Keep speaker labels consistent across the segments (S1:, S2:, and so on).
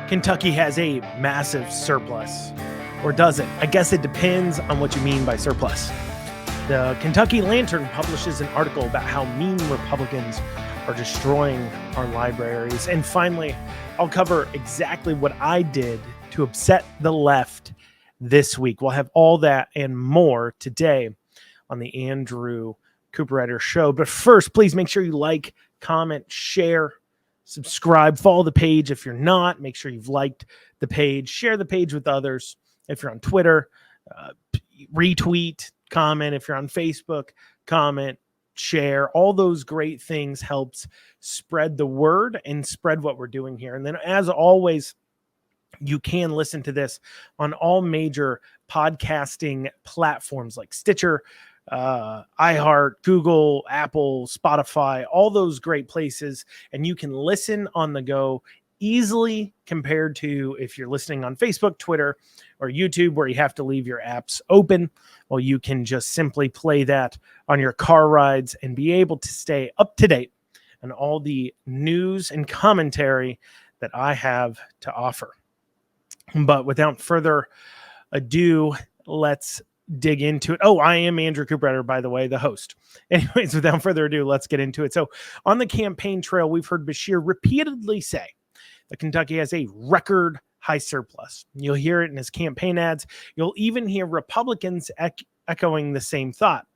S1: Kentucky has a massive surplus. Or does it? I guess it depends on what you mean by surplus. The Kentucky Lantern publishes an article about how mean Republicans are destroying our libraries. And finally, I'll cover exactly what I did to upset the left this week. We'll have all that and more today on the Andrew Cooperrider Show. But first, please make sure you like, comment, share, subscribe, follow the page. If you're not, make sure you've liked the page, share the page with others. If you're on Twitter, retweet, comment. If you're on Facebook, comment, share. All those great things helps spread the word and spread what we're doing here. And then as always, you can listen to this on all major podcasting platforms like Stitcher, iHeart, Google, Apple, Spotify, all those great places. And you can listen on the go easily compared to if you're listening on Facebook, Twitter, or YouTube, where you have to leave your apps open. Well, you can just simply play that on your car rides and be able to stay up to date on all the news and commentary that I have to offer. But without further ado, let's dig into it. Oh, I am Andrew Cooperrider, by the way, the host. Anyways, without further ado, let's get into it. So on the campaign trail, we've heard Beshear repeatedly say that Kentucky has a record high surplus. You'll hear it in his campaign ads. You'll even hear Republicans echoing the same thought.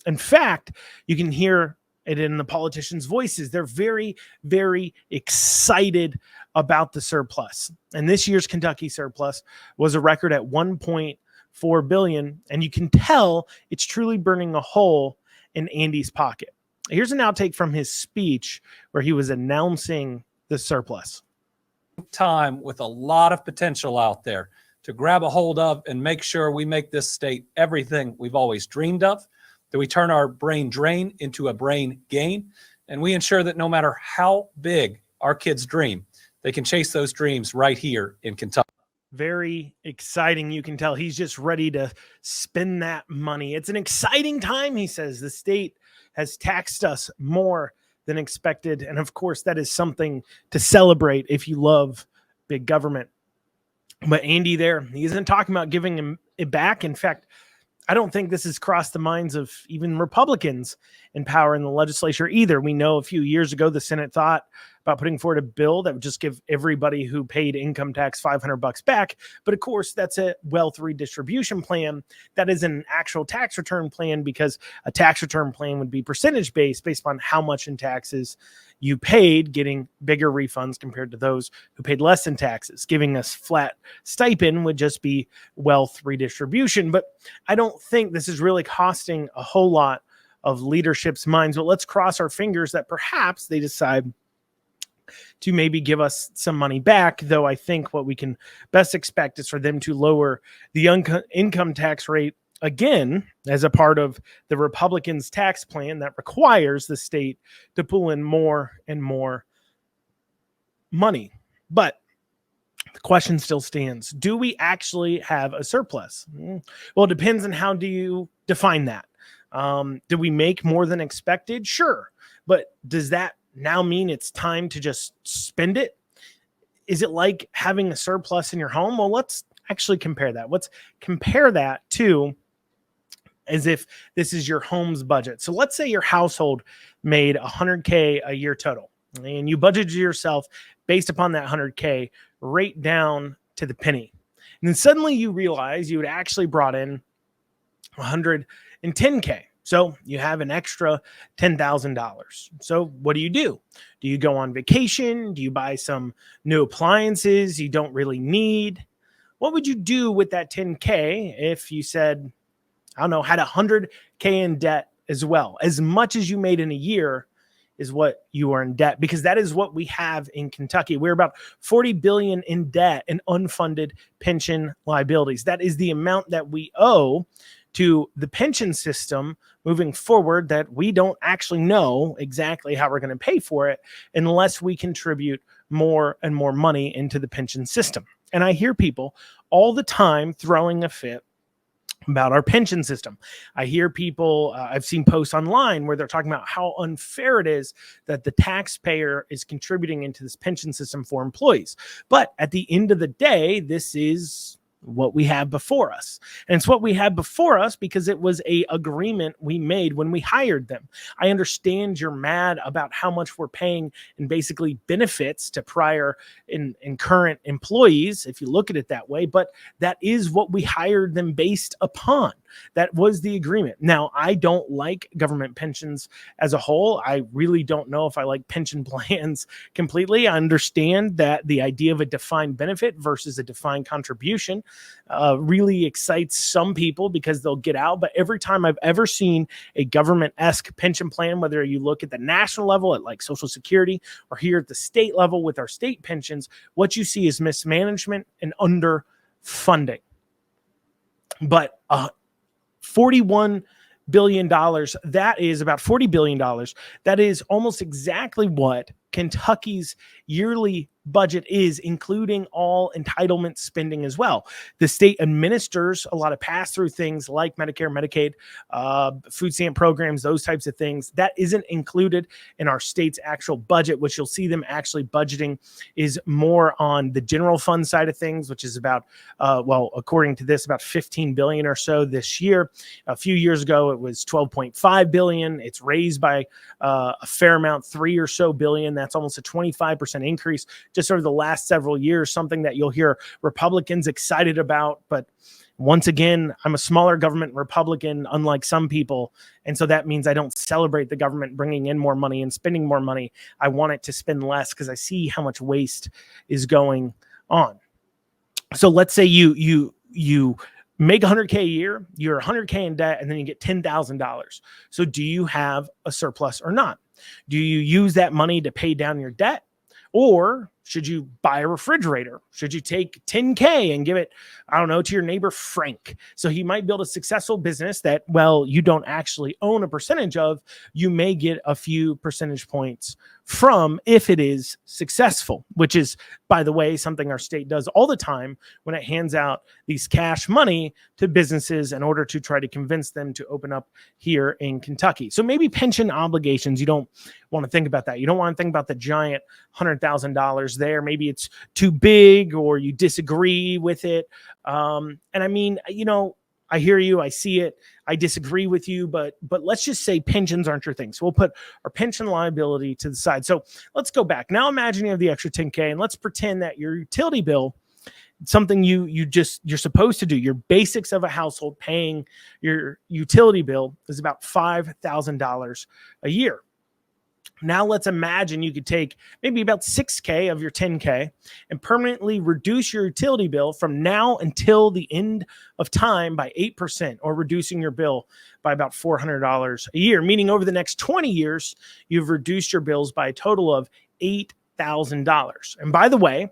S1: In fact, you can hear it in the politicians' voices. They're very, very excited about the surplus. And this year's Kentucky surplus was a record at $1.4 billion. And you can tell it's truly burning a hole in Andy's pocket. Here's an outtake from his speech where he was announcing the surplus.
S2: Time with a lot of potential out there to grab a hold of and make sure we make this state everything we've always dreamed of, that we turn our brain drain into a brain gain, and we ensure that no matter how big our kids dream, they can chase those dreams right here in Kentucky.
S1: Very exciting. You can tell he's just ready to spend that money. It's an exciting time, he says. The state has taxed us more than expected. And of course, that is something to celebrate if you love big government. But Andy there, he isn't talking about giving him it back. In fact, I don't think this has crossed the minds of even Republicans in power in the legislature either. We know a few years ago, the Senate thought about putting forward a bill that would just give everybody who paid income tax $500 back. But of course, that's a wealth redistribution plan. That is an actual tax return plan, because a tax return plan would be percentage based upon how much in taxes you paid, getting bigger refunds compared to those who paid less in taxes. Giving us flat stipend would just be wealth redistribution. But I don't think this is really costing a whole lot of leadership's minds. But let's cross our fingers that perhaps they decide to maybe give us some money back, though I think what we can best expect is for them to lower the income tax rate again as a part of the Republicans' tax plan that requires the state to pull in more and more money. But the question still stands. Do we actually have a surplus? Well, it depends on how do you define that. Do we make more than expected? Sure. But does that now mean it's time to just spend it? Is it like having a surplus in your home? Well, let's actually compare that. Let's compare that to as if this is your home's budget. So let's say your household made $100K a year total, and you budgeted yourself based upon that $100K right down to the penny. And then suddenly you realize you had actually brought in $110K. So you have an extra $10,000. So what do? Do you go on vacation? Do you buy some new appliances you don't really need? What would you do with that $10K if you said, I don't know, had $100K in debt as well? As much as you made in a year is what you are in debt, because that is what we have in Kentucky. We're about $40 billion in debt and unfunded pension liabilities. That is the amount that we owe to the pension system moving forward, that we don't actually know exactly how we're going to pay for it unless we contribute more and more money into the pension system. And I hear people all the time throwing a fit about our pension system. I hear people, I've seen posts online where they're talking about how unfair it is that the taxpayer is contributing into this pension system for employees. But at the end of the day, this is what we have before us. And it's what we had before us because it was a agreement we made when we hired them. I understand you're mad about how much we're paying in basically benefits to prior and current employees, if you look at it that way, but that is what we hired them based upon. That was the agreement. Now, I don't like government pensions as a whole. I really don't know if I like pension plans completely. I understand that the idea of a defined benefit versus a defined contribution really excites some people because they'll get out. But every time I've ever seen a government-esque pension plan, whether you look at the national level at like Social Security or here at the state level with our state pensions, what you see is mismanagement and underfunding. But $41 billion, that is about $40 billion. That is almost exactly what Kentucky's yearly budget is, including all entitlement spending as well. The state administers a lot of pass-through things like Medicare, Medicaid, food stamp programs, those types of things. That isn't included in our state's actual budget. What you'll see them actually budgeting is more on the general fund side of things, which is about, according to this, about $15 billion or so this year. A few years ago, it was $12.5 billion. It's raised by a fair amount, $3 or so billion. That's almost a 25% increase just over the last several years, something that you'll hear Republicans excited about. But once again, I'm a smaller government Republican, unlike some people. And so that means I don't celebrate the government bringing in more money and spending more money. I want it to spend less because I see how much waste is going on. So let's say you make $100K a year, you're $100K in debt, and then you get $10,000. So do you have a surplus or not? Do you use that money to pay down your debt? Or should you buy a refrigerator? Should you take $10K and give it, I don't know, to your neighbor Frank? So he might build a successful business that, well, you don't actually own a percentage of. You may get a few percentage points from if it is successful, which is, by the way, something our state does all the time when it hands out these cash money to businesses in order to try to convince them to open up here in Kentucky. So maybe pension obligations, you don't want to think about that. You don't want to think about the giant $100,000 there. Maybe it's too big or you disagree with it. And I mean, I hear you. I see it. I disagree with you, but let's just say pensions aren't your thing. So we'll put our pension liability to the side. So let's go back. Now imagine you have the extra $10K and let's pretend that your utility bill, something you're supposed to do, your basics of a household, paying your utility bill is about $5,000 a year. Now let's imagine you could take maybe about $6K of your $10K and permanently reduce your utility bill from now until the end of time by 8%, or reducing your bill by about $400 a year, meaning over the next 20 years, you've reduced your bills by a total of $8,000. And by the way,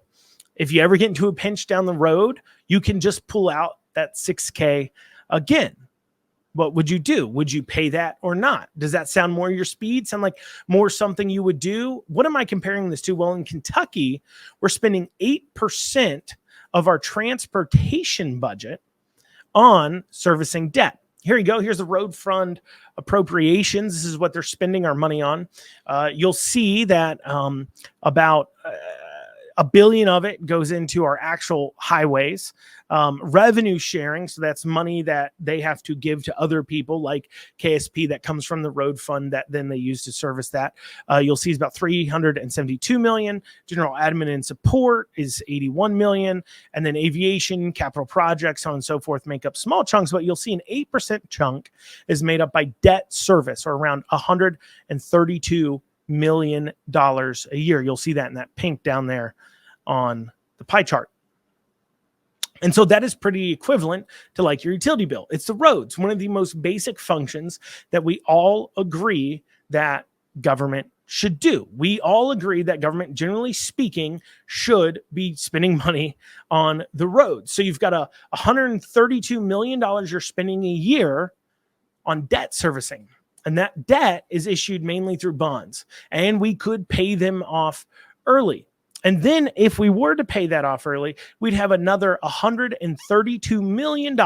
S1: if you ever get into a pinch down the road, you can just pull out that $6K again. What would you do? Would you pay that or not? Does that sound more your speed? Sound like more something you would do? What am I comparing this to? Well, in Kentucky, we're spending 8% of our transportation budget on servicing debt. Here you go. Here's the road fund appropriations. This is what they're spending our money on. You'll see that about $1 billion of it goes into our actual highways. Revenue sharing, so that's money that they have to give to other people like KSP that comes from the road fund that then they use to service that. You'll see it's about $372 million. General admin and support is $81 million. And then aviation, capital projects, so on and so forth make up small chunks, but you'll see an 8% chunk is made up by debt service, or around $132 million a year. You'll see that in that pink down there on the pie chart. And so that is pretty equivalent to like your utility bill. It's the roads, one of the most basic functions that we all agree that government should do. We all agree that government, generally speaking, should be spending money on the roads. So you've got a $132 million you're spending a year on debt servicing. And that debt is issued mainly through bonds. And we could pay them off early. And then if we were to pay that off early, we'd have another $132 million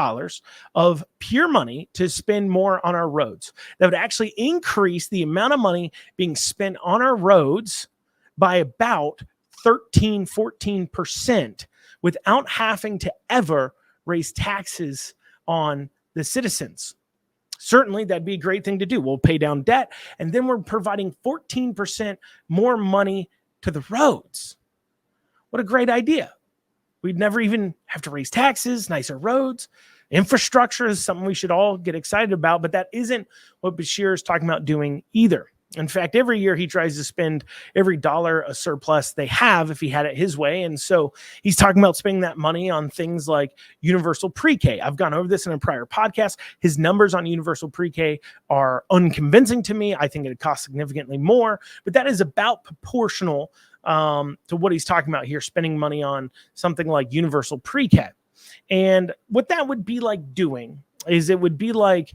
S1: of pure money to spend more on our roads. That would actually increase the amount of money being spent on our roads by about 14% without having to ever raise taxes on the citizens. Certainly, that'd be a great thing to do. We'll pay down debt, and then we're providing 14% more money to the roads. What a great idea. We'd never even have to raise taxes, nicer roads. Infrastructure is something we should all get excited about, but that isn't what Beshear is talking about doing either. In fact, every year he tries to spend every dollar a surplus they have if he had it his way. And so he's talking about spending that money on things like universal pre-K. I've gone over this in a prior podcast. His numbers on universal pre-K are unconvincing to me. I think it costs significantly more, but that is about proportional to what he's talking about here, spending money on something like universal pre-K. And what that would be like doing is it would be like,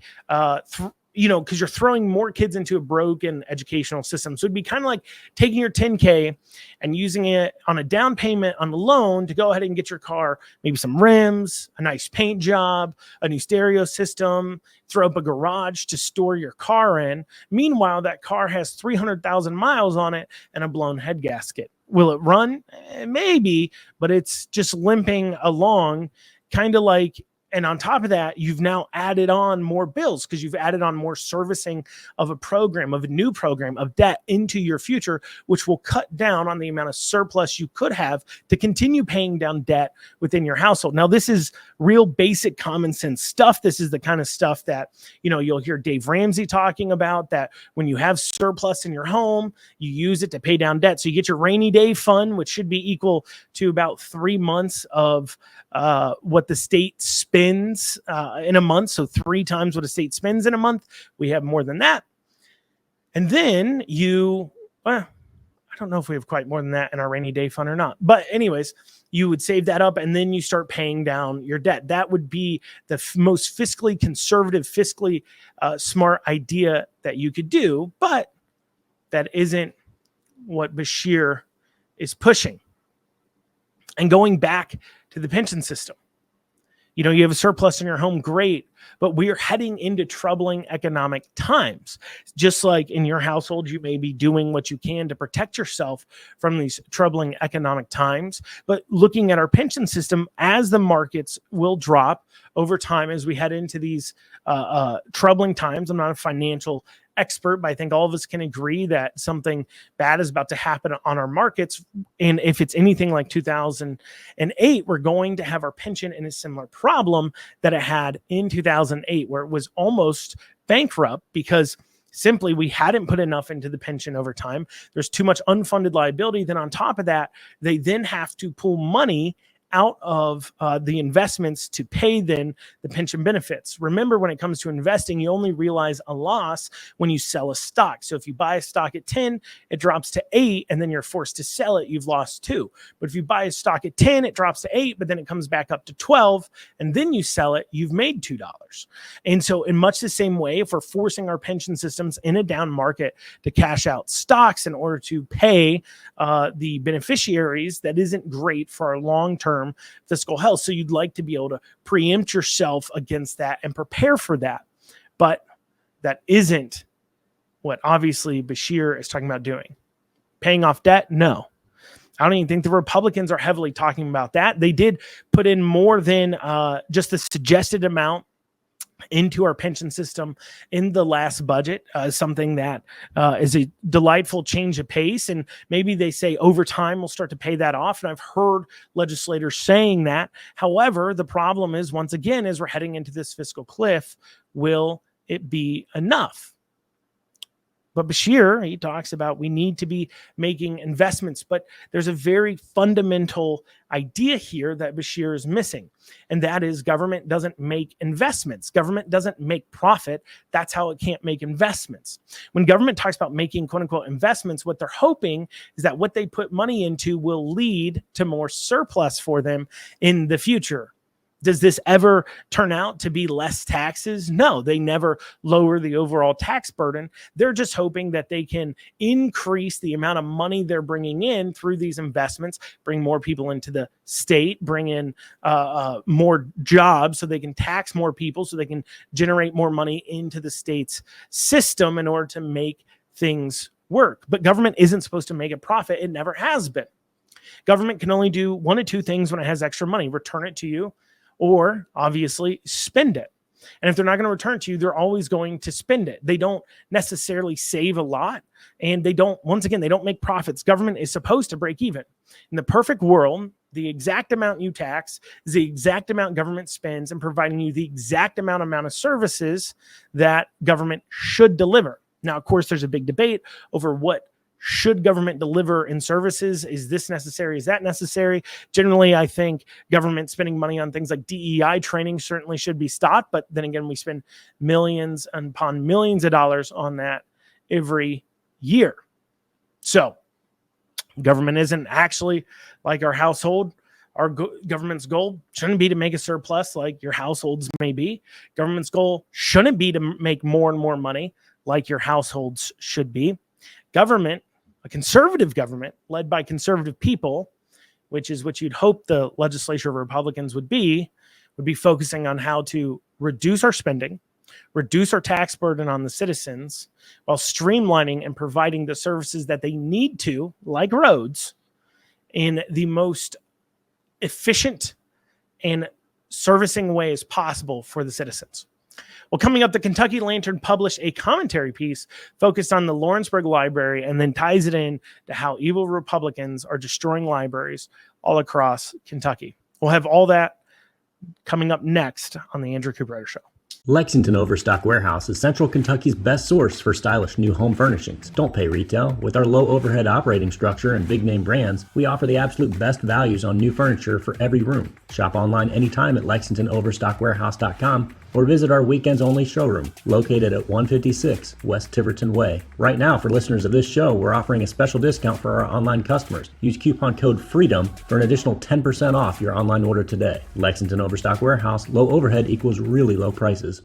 S1: because you're throwing more kids into a broken educational system. So it'd be kind of like taking your 10K and using it on a down payment on a loan to go ahead and get your car, maybe some rims, a nice paint job, a new stereo system, throw up a garage to store your car in. Meanwhile, that car has 300,000 miles on it and a blown head gasket. Will it run? Maybe, but it's just limping along, kind of like. And on top of that, you've now added on more bills because you've added on more servicing of a program, of a new program of debt into your future, which will cut down on the amount of surplus you could have to continue paying down debt within your household. Now, this is real basic common sense stuff. This is the kind of stuff that, you'll hear Dave Ramsey talking about, that when you have surplus in your home, you use it to pay down debt. So you get your rainy day fund, which should be equal to about 3 months of what the state spends in a month. So 3 times what a state spends in a month. We have more than that. And then I don't know if we have quite more than that in our rainy day fund or not. But anyways, you would save that up and then you start paying down your debt. That would be the most fiscally conservative, fiscally smart idea that you could do. But that isn't what Beshear is pushing. And going back to the pension system. You have a surplus in your home, great, but we are heading into troubling economic times. Just like in your household, you may be doing what you can to protect yourself from these troubling economic times. But looking at our pension system, as the markets will drop over time as we head into these troubling times. I'm not a financial expert, but I think all of us can agree that something bad is about to happen on our markets. And if it's anything like 2008, we're going to have our pension in a similar problem that it had in 2008, where it was almost bankrupt because simply we hadn't put enough into the pension over time. There's too much unfunded liability. Then on top of that, they then have to pull money out of the investments to pay then the pension benefits. Remember, when it comes to investing, you only realize a loss when you sell a stock. So if you buy a stock at 10, it drops to 8, and then you're forced to sell it, you've lost 2. But if you buy a stock at 10, it drops to 8, but then it comes back up to 12, and then you sell it, you've made $2. And so in much the same way, if we're forcing our pension systems in a down market to cash out stocks in order to pay the beneficiaries, that isn't great for our long-term fiscal health. So you'd like to be able to preempt yourself against that and prepare for that. But that isn't what obviously Beshear is talking about doing. Paying off debt? No. I don't even think the Republicans are heavily talking about that. They did put in more than just the suggested amount into our pension system in the last budget, something that is a delightful change of pace. And maybe they say over time we'll start to pay that off. And I've heard legislators saying that. However, the problem is, once again, as we're heading into this fiscal cliff, will it be enough? But Beshear, he talks about we need to be making investments, but there's a very fundamental idea here that Beshear is missing, and that is government doesn't make investments. Government doesn't make profit. That's how it can't make investments. When government talks about making quote unquote investments, what they're hoping is that what they put money into will lead to more surplus for them in the future. Does this ever turn out to be less taxes? No, they never lower the overall tax burden. They're just hoping that they can increase the amount of money they're bringing in through these investments, bring more people into the state, bring in more jobs so they can tax more people, so they can generate more money into the state's system in order to make things work. But government isn't supposed to make a profit. It never has been. Government can only do one of two things when it has extra money: return it to you, or obviously spend it. And if they're not going to return it to you, they're always going to spend it. They don't necessarily save a lot, and they don't make profits. Government is supposed to break even. In the perfect world, the exact amount you tax is the exact amount government spends in providing you the exact amount of services that government should deliver. Now, of course, there's a big debate over what should government deliver in services. Is this necessary? Is that necessary? Generally, I think government spending money on things like DEI training certainly should be stopped. But then again, we spend millions upon millions of dollars on that every year. So government isn't actually like our household. Our government's goal shouldn't be to make a surplus like your households may be. Government's goal shouldn't be to make more and more money like your households should be. Government, a conservative government led by conservative people, which is what you'd hope the legislature of Republicans would be focusing on how to reduce our spending, reduce our tax burden on the citizens, while streamlining and providing the services that they need to, like roads, in the most efficient and servicing way as possible for the citizens. Well, coming up, the Kentucky Lantern published a commentary piece focused on the Lawrenceburg Library and then ties it in to how evil Republicans are destroying libraries all across Kentucky. We'll have all that coming up next on the Andrew Cooperrider Show.
S3: Lexington Overstock Warehouse is Central Kentucky's best source for stylish new home furnishings. Don't pay retail. With our low overhead operating structure and big name brands, we offer the absolute best values on new furniture for every room. Shop online anytime at LexingtonOverstockWarehouse.com or visit our weekends only showroom located at 156 West Tiverton Way. Right now, for listeners of this show, we're offering a special discount for our online customers. Use coupon code FREEDOM for an additional 10% off your online order today. Lexington Overstock Warehouse, low overhead equals really low prices.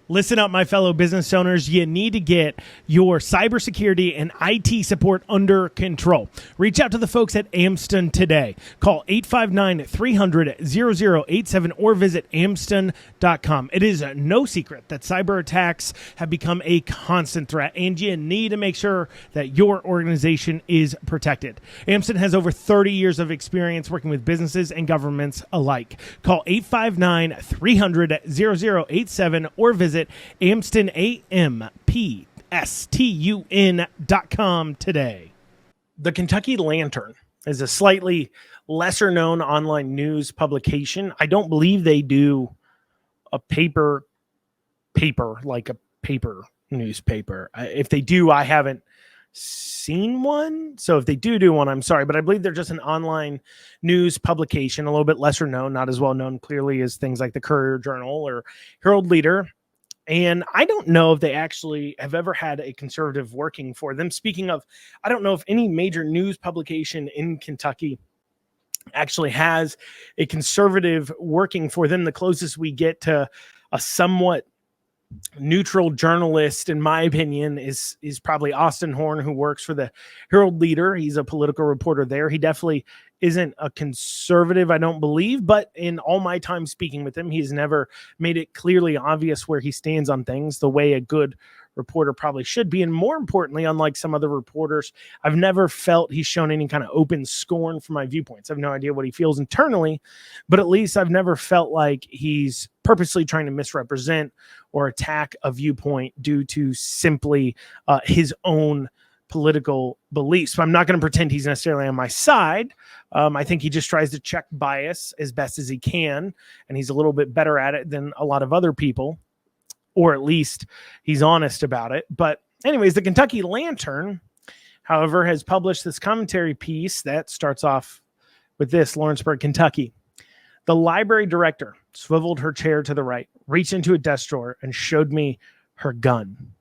S1: Listen up, my fellow business owners. You need to get your cybersecurity and IT support under control. Reach out to the folks at Amston today. Call 859-300-0087 or visit amston.com. It is no secret that cyber attacks have become a constant threat, and you need to make sure that your organization is protected. Amston has over 30 years of experience working with businesses and governments alike. Call 859-300-0087 or visit AmstonAMPSTUN.com today. The Kentucky Lantern is a slightly lesser known online news publication. I don't believe they do a paper like a paper newspaper. If they do, I haven't seen one. So if they do one, I'm sorry, but I believe they're just an online news publication, a little bit lesser known, not as well known clearly as things like the Courier Journal or Herald Leader. And I don't know if they actually have ever had a conservative working for them. Speaking of, I don't know if any major news publication in Kentucky actually has a conservative working for them. The closest we get to a somewhat neutral journalist, in my opinion, is probably Austin Horn, who works for the Herald Leader. He's a political reporter there. He definitely isn't a conservative, I don't believe, but in all my time speaking with him, he's never made it clearly obvious where he stands on things the way a good reporter probably should be. And more importantly, unlike some other reporters, I've never felt he's shown any kind of open scorn for my viewpoints. I have no idea what he feels internally, but at least I've never felt like he's purposely trying to misrepresent or attack a viewpoint due to simply his own political beliefs. So I'm not going to pretend he's necessarily on my side. I think he just tries to check bias as best as he can, and he's a little bit better at it than a lot of other people, or at least he's honest about it. But anyways, the Kentucky Lantern, however, has published this commentary piece that starts off with this: Lawrenceburg, Kentucky. The library director swiveled her chair to the right, reached into a desk drawer, and showed me her gun.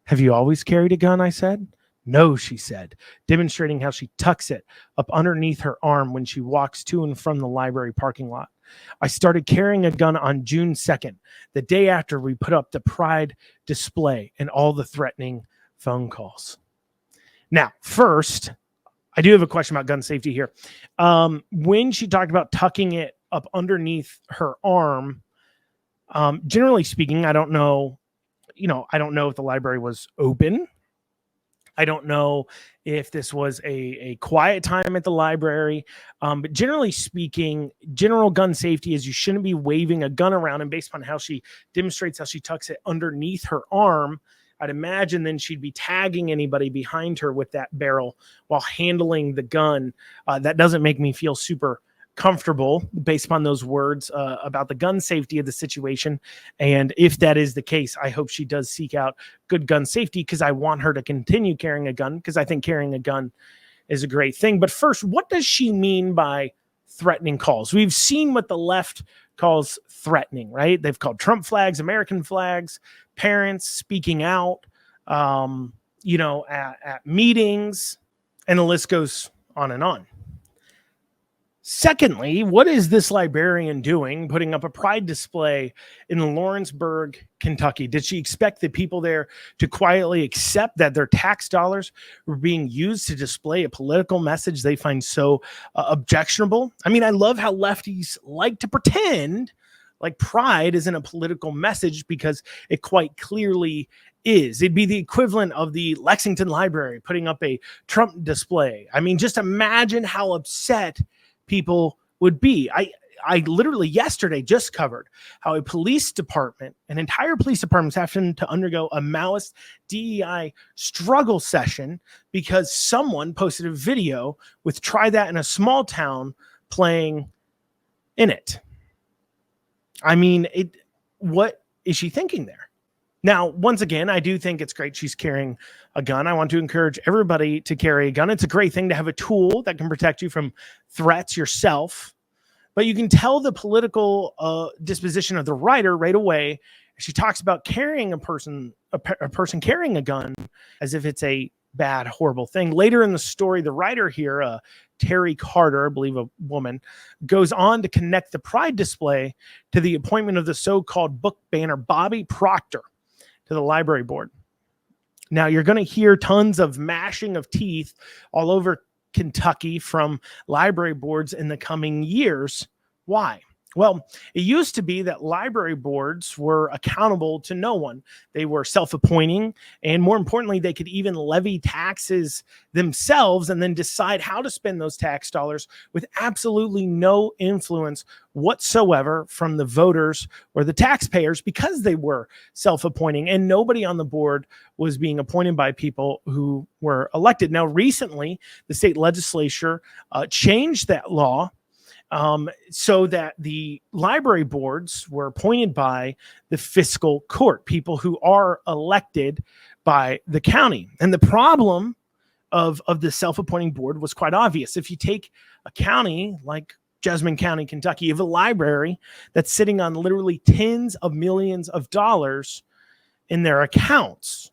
S1: Have you always carried a gun? I said. No, she said, demonstrating how she tucks it up underneath her arm when she walks to and from the library parking lot. I started carrying a gun on June 2nd, the day after we put up the Pride display and all the threatening phone calls. Now, first, I do have a question about gun safety here. When she talked about tucking it up underneath her arm, generally speaking, I don't know if the library was open. I don't know if this was a quiet time at the library, but generally speaking, general gun safety is you shouldn't be waving a gun around. And based on how she demonstrates how she tucks it underneath her arm, I'd imagine then she'd be tagging anybody behind her with that barrel while handling the gun. That doesn't make me feel super comfortable based upon those words about the gun safety of the situation. And if that is the case, I hope she does seek out good gun safety, because I want her to continue carrying a gun, because I think carrying a gun is a great thing. But first, what does she mean by threatening calls? We've seen what the left calls threatening, right? They've called Trump flags, American flags, parents speaking out, at meetings, and the list goes on and on. Secondly, what is this librarian doing putting up a pride display in Lawrenceburg, Kentucky? Did she expect the people there to quietly accept that their tax dollars were being used to display a political message they find so objectionable? I mean, I love how lefties like to pretend like pride isn't a political message, because it quite clearly is. It'd be the equivalent of the Lexington Library putting up a Trump display. I mean, just imagine how upset people would be. I literally yesterday just covered how an entire police department's having to undergo a Maoist DEI struggle session because someone posted a video with "Try That in a Small Town" playing in it. I mean, what is she thinking there? Now, once again, I do think it's great she's carrying a gun. I want to encourage everybody to carry a gun. It's a great thing to have a tool that can protect you from threats yourself. But you can tell the political disposition of the writer right away. She talks about carrying a person carrying a gun as if it's a bad, horrible thing. Later in the story, the writer here, Terry Carter, I believe a woman, goes on to connect the pride display to the appointment of the so-called book banner Bobby Proctor to the library board. Now, you're going to hear tons of mashing of teeth all over Kentucky from library boards in the coming years. Why? Well, it used to be that library boards were accountable to no one. They were self-appointing, and more importantly, they could even levy taxes themselves and then decide how to spend those tax dollars with absolutely no influence whatsoever from the voters or the taxpayers, because they were self-appointing and nobody on the board was being appointed by people who were elected. Now, recently, the state legislature changed that law so that the library boards were appointed by the fiscal court, people who are elected by the county. And the problem of the self-appointing board was quite obvious. If you take a county like Jessamine County, Kentucky, you have a library that's sitting on literally tens of millions of dollars in their accounts.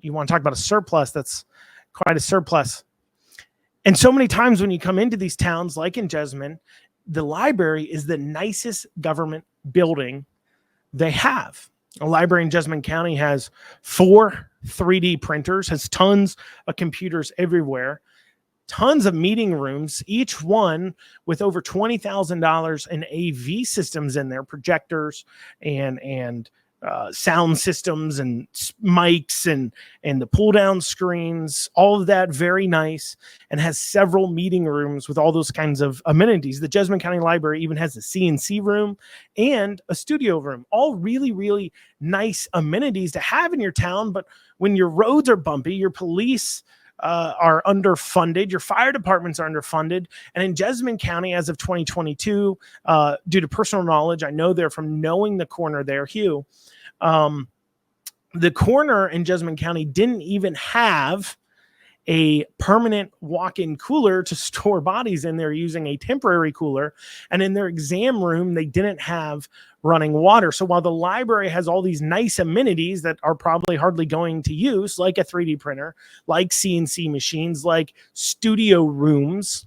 S1: You want to talk about a surplus, that's quite a surplus. And so many times when you come into these towns, like in Jessamine, the library is the nicest government building they have. A library in Jessamine County has 4 3D printers, has tons of computers everywhere, tons of meeting rooms, each one with over $20,000 in AV systems in there, projectors and sound systems and mics and the pull down screens, all of that very nice, and has several meeting rooms with all those kinds of amenities. The Jessamine County Library even has a CNC room and a studio room, all really, really nice amenities to have in your town. But when your roads are bumpy, your police are underfunded, your fire departments are underfunded. And in Jessamine County, as of 2022, due to personal knowledge, I know they're from knowing the coroner there, Hugh, the coroner in Jessamine County didn't even have a permanent walk-in cooler to store bodies in. They're using a temporary cooler. And in their exam room, they didn't have running water. So while the library has all these nice amenities that are probably hardly going to use, like a 3D printer, like CNC machines, like studio rooms,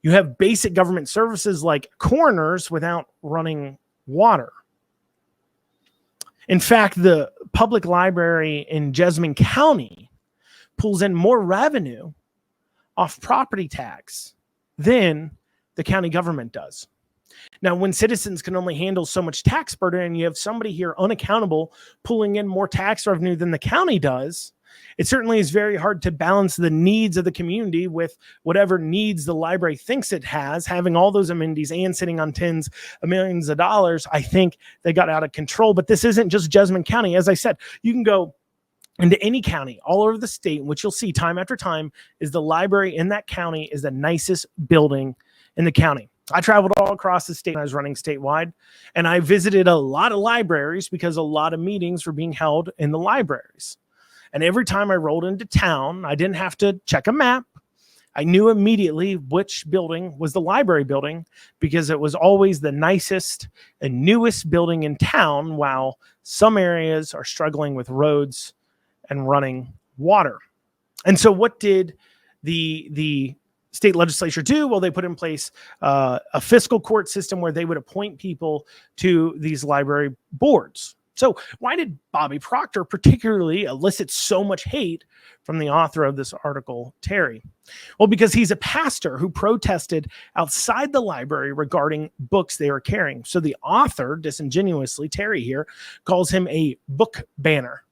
S1: you have basic government services like coroners without running water. In fact, the public library in Jessamine County pulls in more revenue off property tax than the county government does. Now, when citizens can only handle so much tax burden and you have somebody here unaccountable pulling in more tax revenue than the county does, it certainly is very hard to balance the needs of the community with whatever needs the library thinks it has. Having all those amenities and sitting on tens of millions of dollars, I think they got out of control. But this isn't just Jessamine County. As I said, you can go into any county all over the state, which you'll see time after time is the library in that county is the nicest building in the county. I traveled all across the state when I was running statewide, and I visited a lot of libraries because a lot of meetings were being held in the libraries. And every time I rolled into town, I didn't have to check a map. I knew immediately which building was the library building because it was always the nicest and newest building in town, while some areas are struggling with roads and running water. And so what did the state legislature do? Well, they put in place a fiscal court system where they would appoint people to these library boards. So why did Bobby Proctor particularly elicit so much hate from the author of this article, Terry? Well, because he's a pastor who protested outside the library regarding books they were carrying. So the author, disingenuously, Terry here, calls him a book banner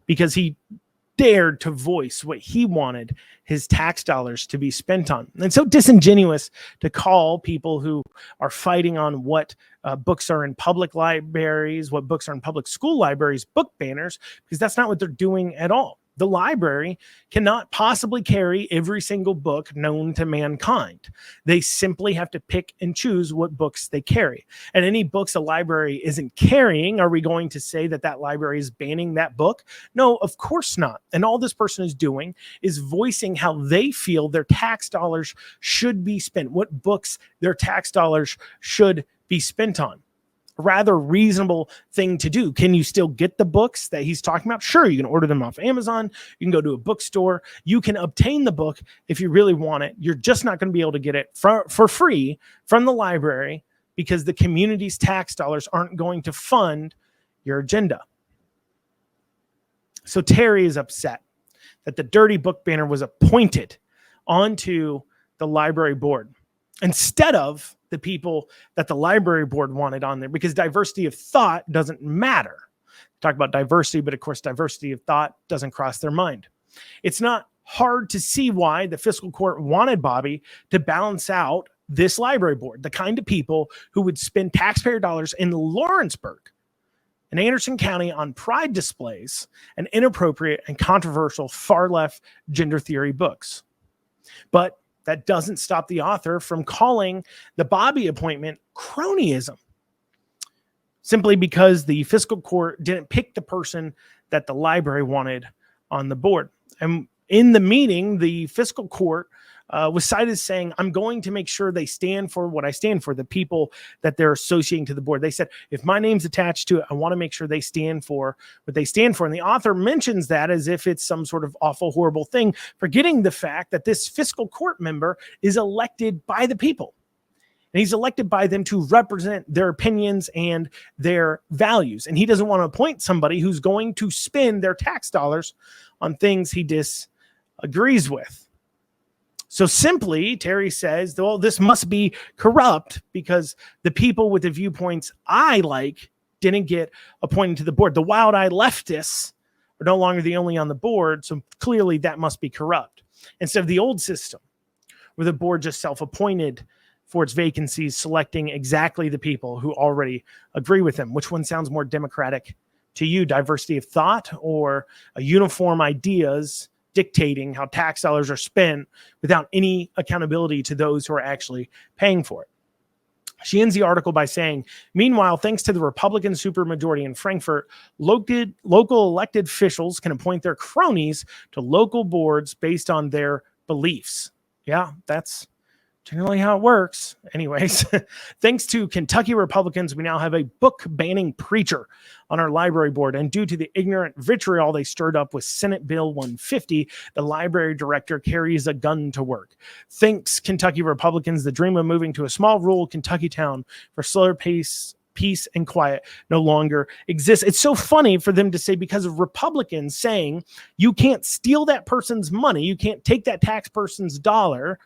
S1: because he dared to voice what he wanted his tax dollars to be spent on. And so disingenuous to call people who are fighting on what books are in public libraries, what books are in public school libraries, book banners, because that's not what they're doing at all. The library cannot possibly carry every single book known to mankind. They simply have to pick and choose what books they carry. And any books a library isn't carrying, are we going to say that that library is banning that book? No, of course not. And all this person is doing is voicing how they feel their tax dollars should be spent, what books their tax dollars should be spent on. A rather reasonable thing to do. Can you still get the books that he's talking about? Sure, you can order them off Amazon. You can go to a bookstore. You can obtain the book if you really want it. You're just not going to be able to get it for free from the library because the community's tax dollars aren't going to fund your agenda. So Terry is upset that the dirty book banner was appointed onto the library board instead of the people that the library board wanted on there, because diversity of thought doesn't matter. Talk about diversity, but of course, diversity of thought doesn't cross their mind. It's not hard to see why the fiscal court wanted Bobby to balance out this library board, the kind of people who would spend taxpayer dollars in Lawrenceburg in Anderson County on pride displays and inappropriate and controversial far-left gender theory books. But that doesn't stop the author from calling the Bobby appointment cronyism, simply because the fiscal court didn't pick the person that the library wanted on the board. And in the meeting, the fiscal court was cited as saying, I'm going to make sure they stand for what I stand for, the people that they're associating to the board. They said, if my name's attached to it, I want to make sure they stand for what they stand for. And the author mentions that as if it's some sort of awful, horrible thing, forgetting the fact that this fiscal court member is elected by the people. And he's elected by them to represent their opinions and their values. And he doesn't want to appoint somebody who's going to spend their tax dollars on things he disagrees with. So simply, Terry says, well, this must be corrupt because the people with the viewpoints I like didn't get appointed to the board. The wild-eyed leftists are no longer the only on the board, so clearly that must be corrupt. Instead of the old system, where the board just self-appointed for its vacancies, selecting exactly the people who already agree with them. Which one sounds more democratic to you, diversity of thought or a uniform ideas dictating how tax dollars are spent without any accountability to those who are actually paying for it? She ends the article by saying, meanwhile, thanks to the Republican supermajority in Frankfurt, local elected officials can appoint their cronies to local boards based on their beliefs. Yeah, that's generally how it works. Anyways, thanks to Kentucky Republicans, we now have a book banning preacher on our library board. And due to the ignorant vitriol they stirred up with Senate Bill 150, the library director carries a gun to work. Thanks, Kentucky Republicans, the dream of moving to a small rural Kentucky town for slower pace, peace, and quiet no longer exists. It's so funny for them to say, because of Republicans saying you can't steal that person's money, you can't take that tax person's dollar,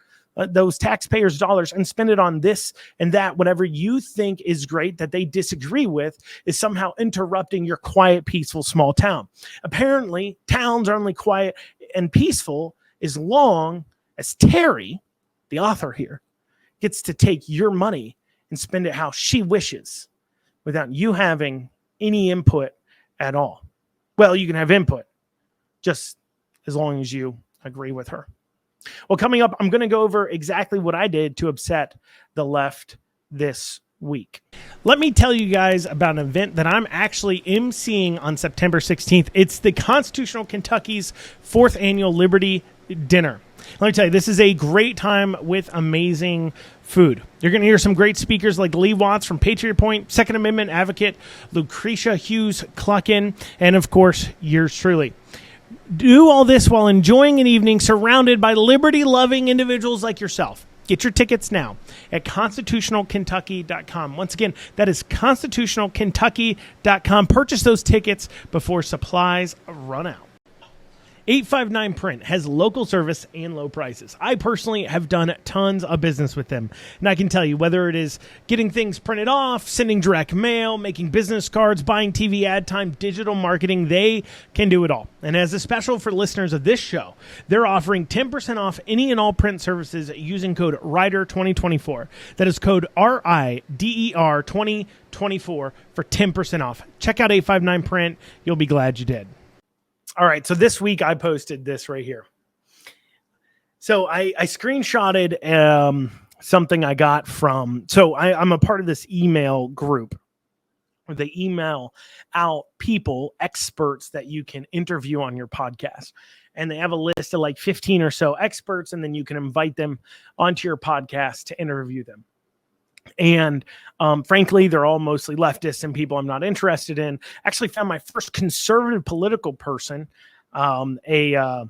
S1: those taxpayers' dollars, and spend it on this and that, whatever you think is great that they disagree with, is somehow interrupting your quiet, peaceful small town. Apparently, towns are only quiet and peaceful as long as Terry, the author here, gets to take your money and spend it how she wishes without you having any input at all. Well, you can have input, just as long as you agree with her. Well, coming up, I'm going to go over exactly what I did to upset the left this week. Let me tell you guys about an event that I'm actually emceeing on September 16th. It's the Constitutional Kentucky's 4th Annual Liberty Dinner. Let me tell you, this is a great time with amazing food. You're going to hear some great speakers like Lee Watts from Patriot Point, Second Amendment advocate Lucretia Hughes Cluckin, and of course, yours truly. Do all this while enjoying an evening surrounded by liberty-loving individuals like yourself. Get your tickets now at constitutionalkentucky.com. Once again, that is constitutionalkentucky.com. Purchase those tickets before supplies run out. 859 Print has local service and low prices. I personally have done tons of business with them, and I can tell you, whether it is getting things printed off, sending direct mail, making business cards, buying TV ad time, digital marketing, they can do it all. And as a special for listeners of this show, they're offering 10% off any and all print services using code RIDER2024. That is code RIDER 2024 for 10% off. Check out 859 Print. You'll be glad you did. All right, so this week I posted this right here. So I screenshotted something I got from, I'm a part of this email group where they email out people, experts that you can interview on your podcast. And they have a list of like 15 or so experts, and then you can invite them onto your podcast to interview them. And frankly, they're all mostly leftists and people I'm not interested in. Actually found my first conservative political person, a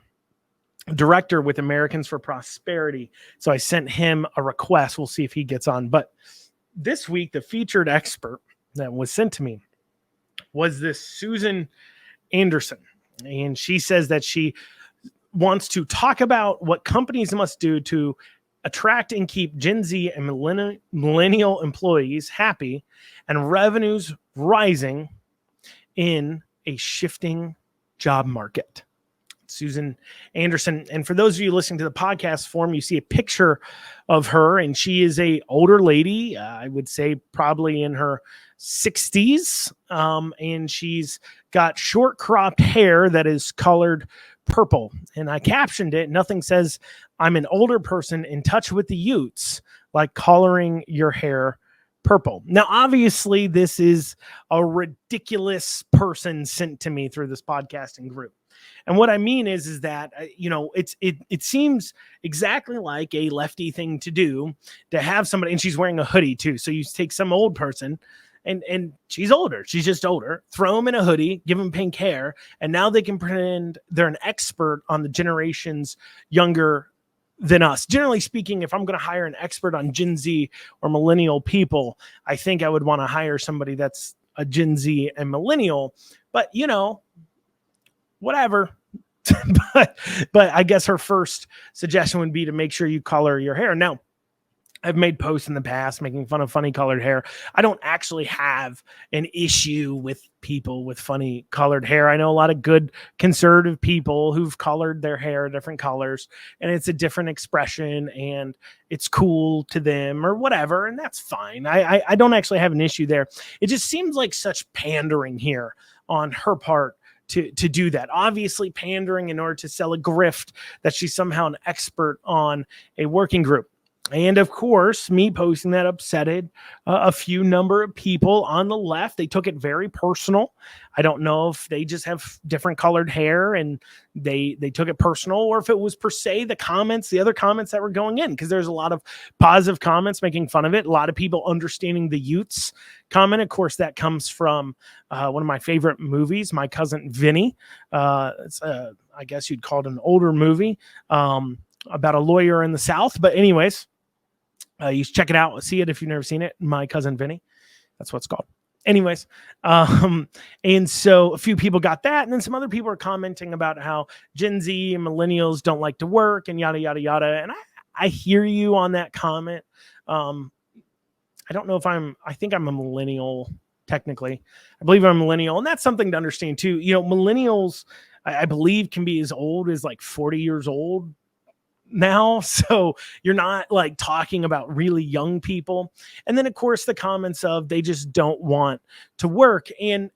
S1: director with Americans for Prosperity. So I sent him a request. We'll see if he gets on. But this week, the featured expert that was sent to me was this Susan Anderson. And she says that she wants to talk about what companies must do to attract and keep Gen Z and millennial employees happy and revenues rising in a shifting job market. Susan Anderson. And for those of you listening to the podcast form, you see a picture of her, and she is a older lady. I would say probably in her 60s. And she's got short cropped hair that is colored purple. And I captioned it, nothing says I'm an older person in touch with the youths like coloring your hair purple. Now, obviously, this is a ridiculous person sent to me through this podcasting group. And what I mean is that, it seems exactly like a lefty thing to do to have somebody, and she's wearing a hoodie too. So you take some old person and she's older. She's just older. Throw them in a hoodie, give them pink hair, and now they can pretend they're an expert on the generations younger than us. Generally speaking, if I'm going to hire an expert on Gen Z or millennial people, I think I would want to hire somebody that's a Gen Z and millennial. But, whatever. but I guess her first suggestion would be to make sure you color your hair. Now, I've made posts in the past making fun of funny colored hair. I don't actually have an issue with people with funny colored hair. I know a lot of good conservative people who've colored their hair different colors, and it's a different expression and it's cool to them or whatever. And that's fine. I don't actually have an issue there. It just seems like such pandering here on her part to do that. Obviously pandering in order to sell a grift that she's somehow an expert on a working group. And of course, me posting that upsetted a few number of people on the left. They took it very personal. I don't know if they just have different colored hair and they took it personal, or if it was per se the other comments that were going in, because there's a lot of positive comments making fun of it. A lot of people understanding the Utes comment. Of course, that comes from one of my favorite movies, My Cousin Vinny. It's I guess you'd call it an older movie about a lawyer in the South. But anyways, you should check it out. See it if you've never seen it. My Cousin Vinny. That's what it's called. Anyways, and so a few people got that, and then some other people are commenting about how Gen Z and millennials don't like to work and yada, yada, yada. And I hear you on that comment. I don't know if I think I'm a millennial, technically. I believe I'm a millennial, and that's something to understand too. Millennials, I believe, can be as old as like 40 years old now, so you're not like talking about really young people. And then of course the comments of they just don't want to work, and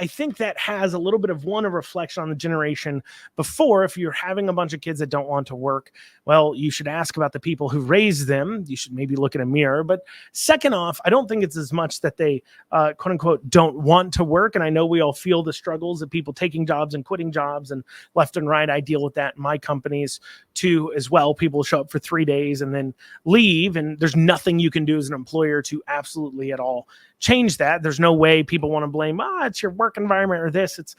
S1: I think that has a little bit of a reflection on the generation before. If you're having a bunch of kids that don't want to work, well, you should ask about the people who raised them. You should maybe look in a mirror. But second off, I don't think it's as much that they quote unquote don't want to work. And I know we all feel the struggles of people taking jobs and quitting jobs and left and right. I deal with that in my companies too as well. People show up for 3 days and then leave, and there's nothing you can do as an employer to absolutely at all change that. There's no way people want to blame, it's your work environment or this. It's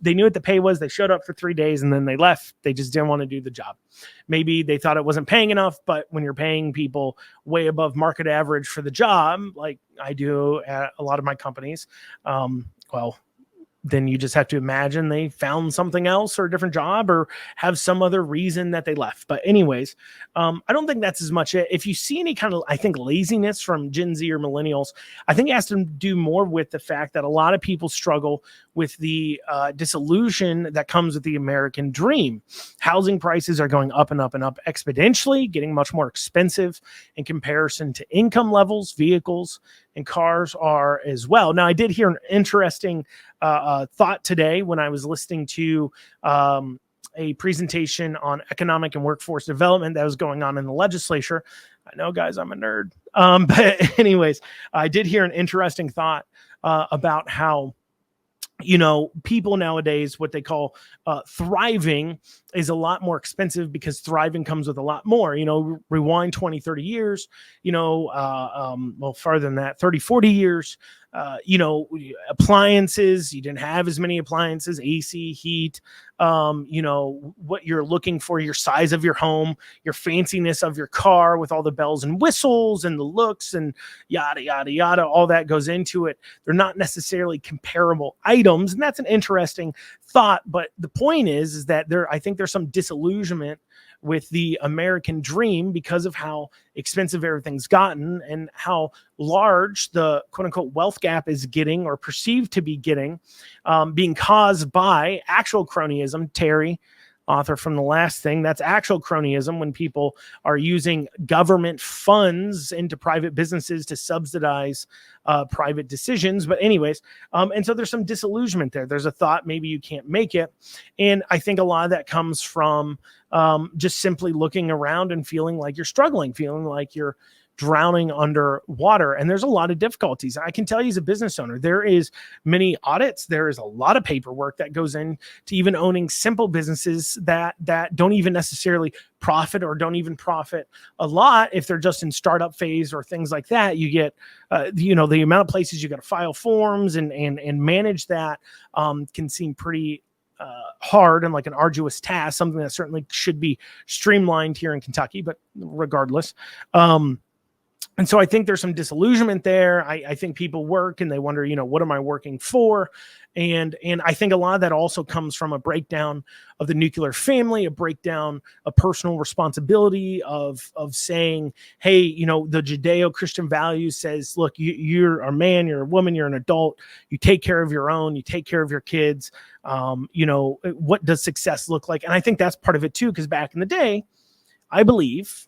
S1: they knew what the pay was. They showed up for 3 days and then they left. They just didn't want to do the job. Maybe they thought it wasn't paying enough, but when you're paying people way above market average for the job, like I do at a lot of my companies, well, then you just have to imagine they found something else or a different job or have some other reason that they left. But anyways, I don't think that's as much it. If you see any kind of, I think, laziness from Gen Z or millennials, I think it has to do more with the fact that a lot of people struggle with the disillusion that comes with the American dream. Housing prices are going up and up and up exponentially, getting much more expensive in comparison to income levels. Vehicles and cars are as well. Now, I did hear an interesting thought today when I was listening to a presentation on economic and workforce development that was going on in the legislature. I know, guys, I'm a nerd. But anyways, I did hear an interesting thought about how people nowadays, what they call thriving is a lot more expensive because thriving comes with a lot more. Rewind 20, 30 years, well, farther than that, 30, 40 years, appliances, you didn't have as many appliances, AC, heat, what you're looking for, your size of your home, your fanciness of your car with all the bells and whistles and the looks and yada, yada, yada, all that goes into it. They're not necessarily comparable items. And that's an interesting thought. But the point is that I think there's some disillusionment with the American dream because of how expensive everything's gotten and how large the quote unquote wealth gap is getting, or perceived to be getting, being caused by actual cronyism. Terry, author from The Last Thing, that's actual cronyism, when people are using government funds into private businesses to subsidize private decisions. But anyways, and so there's some disillusionment there. There's a thought maybe you can't make it. And I think a lot of that comes from just simply looking around and feeling like you're struggling, feeling like you're drowning under water. And there's a lot of difficulties. I can tell you as a business owner, there is many audits. There is a lot of paperwork that goes into even owning simple businesses that don't even necessarily profit, or don't even profit a lot if they're just in startup phase or things like that. You get, the amount of places you got to file forms and manage that can seem pretty hard and like an arduous task, something that certainly should be streamlined here in Kentucky, but regardless. And so I think there's some disillusionment there. I think people work and they wonder, what am I working for? And I think a lot of that also comes from a breakdown of the nuclear family, a breakdown of personal responsibility of saying, hey, the Judeo-Christian values says, look, you're a man, you're a woman, you're an adult, you take care of your own, you take care of your kids. What does success look like? And I think that's part of it too, because back in the day, I believe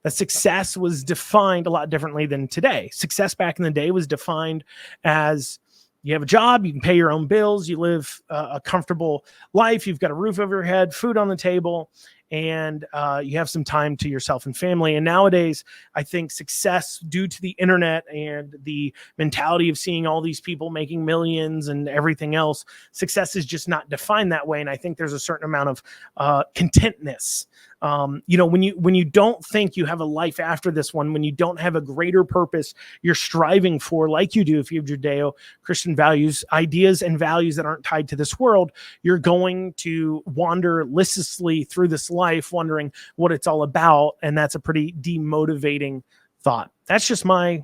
S1: that success was defined a lot differently than today. Success back in the day was defined as you have a job, you can pay your own bills, you live a comfortable life, you've got a roof over your head, food on the table, and you have some time to yourself and family. And nowadays, I think success, due to the internet and the mentality of seeing all these people making millions and everything else, success is just not defined that way. And I think there's a certain amount of contentness. When you don't think you have a life after this one, when you don't have a greater purpose you're striving for, like you do if you have Judeo-Christian values, ideas and values that aren't tied to this world, you're going to wander listlessly through this life wondering what it's all about. And that's a pretty demotivating thought. That's just my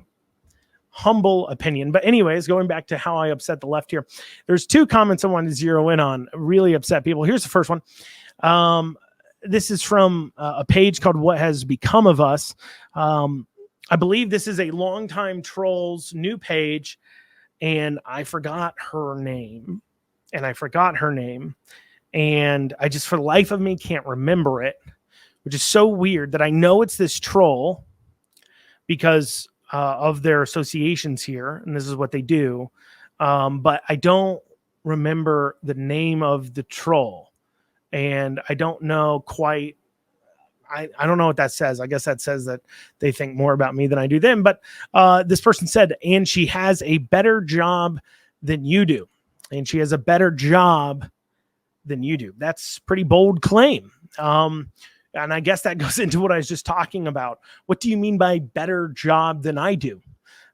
S1: humble opinion. But anyways, going back to how I upset the left here, there's two comments I wanted to zero in on, really upset people. Here's the first one. This is from a page called What Has Become of Us. I believe this is a longtime troll's new page, and I forgot her name. And I just, for the life of me, can't remember it, which is so weird that I know it's this troll because of their associations here, and this is what they do. But I don't remember the name of the troll. And I don't know quite, I don't know what that says. I guess that says that they think more about me than I do them. But this person said, and she has a better job than you do. And she has a better job than you do. That's a pretty bold claim. And I guess that goes into what I was just talking about. What do you mean by better job than I do?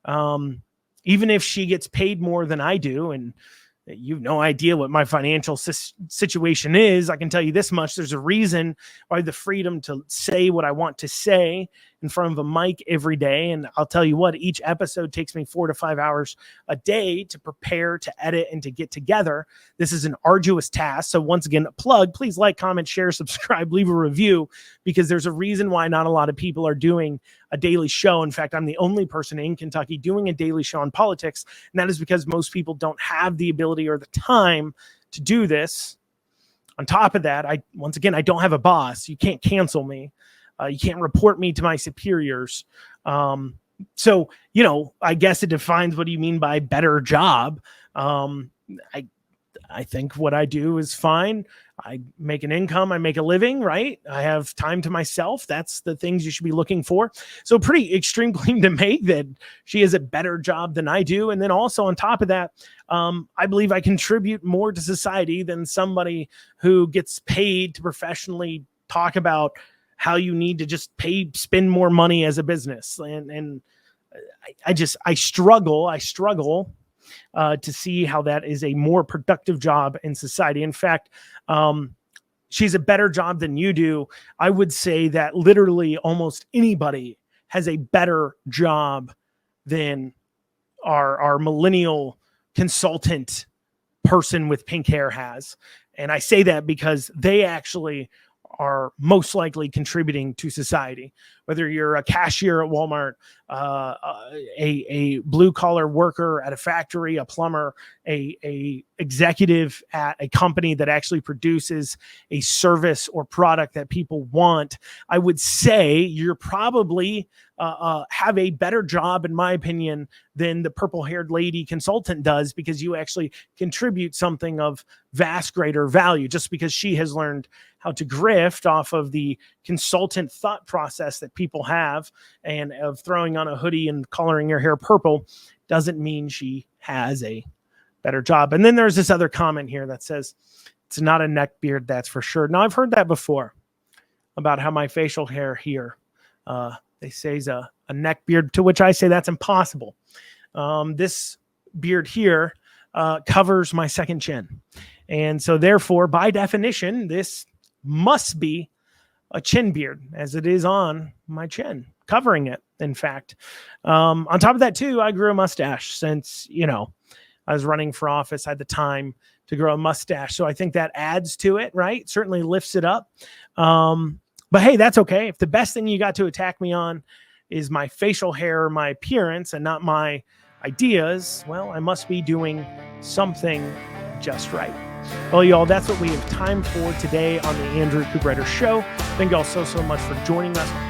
S1: Even if she gets paid more than I do, and you have no idea what my financial situation is, I can tell you this much. There's a reason why I have the freedom to say what I want to say in front of a mic every day. And I'll tell you what, each episode takes me 4 to 5 hours a day to prepare, to edit, and to get together. This is an arduous task. So once again, a plug, please like, comment, share, subscribe, leave a review, because there's a reason why not a lot of people are doing a daily show. In fact, I'm the only person in Kentucky doing a daily show on politics. And that is because most people don't have the ability or the time to do this. On top of that, I don't have a boss. You can't cancel me. You can't report me to my superiors. So, I guess it defines what do you mean by better job. I think what I do is fine. I make an income. I make a living, right? I have time to myself. That's the things you should be looking for. So pretty extreme claim to make that she has a better job than I do. And then also on top of that, I believe I contribute more to society than somebody who gets paid to professionally talk about how you need to just spend more money as a business. And I struggle to see how that is a more productive job in society. In fact, she's a better job than you do. I would say that literally almost anybody has a better job than our millennial consultant person with pink hair has. And I say that because they actually are most likely contributing to society. Whether you're a cashier at Walmart, a blue collar worker at a factory, a plumber, a executive at a company that actually produces a service or product that people want, I would say you're probably have a better job, in my opinion, than the purple-haired lady consultant does, because you actually contribute something of vast greater value. Just because she has learned how to grift off of the consultant thought process that people have, and of throwing on a hoodie and coloring your hair purple, doesn't mean she has a better job. And then there's this other comment here that says, it's not a neck beard, that's for sure. Now, I've heard that before about how my facial hair here, they say is a neck beard, to which I say that's impossible. This beard here covers my second chin. And so therefore, by definition, this must be a chin beard, as it is on my chin, covering it, in fact. On top of that, too, I grew a mustache since, I was running for office. I had the time to grow a mustache. So I think that adds to it, right? Certainly lifts it up. But hey, that's okay. If the best thing you got to attack me on is my facial hair, my appearance, and not my ideas, well, I must be doing something just right. Well, y'all, that's what we have time for today on the Andrew Cooperrider Show. Thank y'all so much for joining us.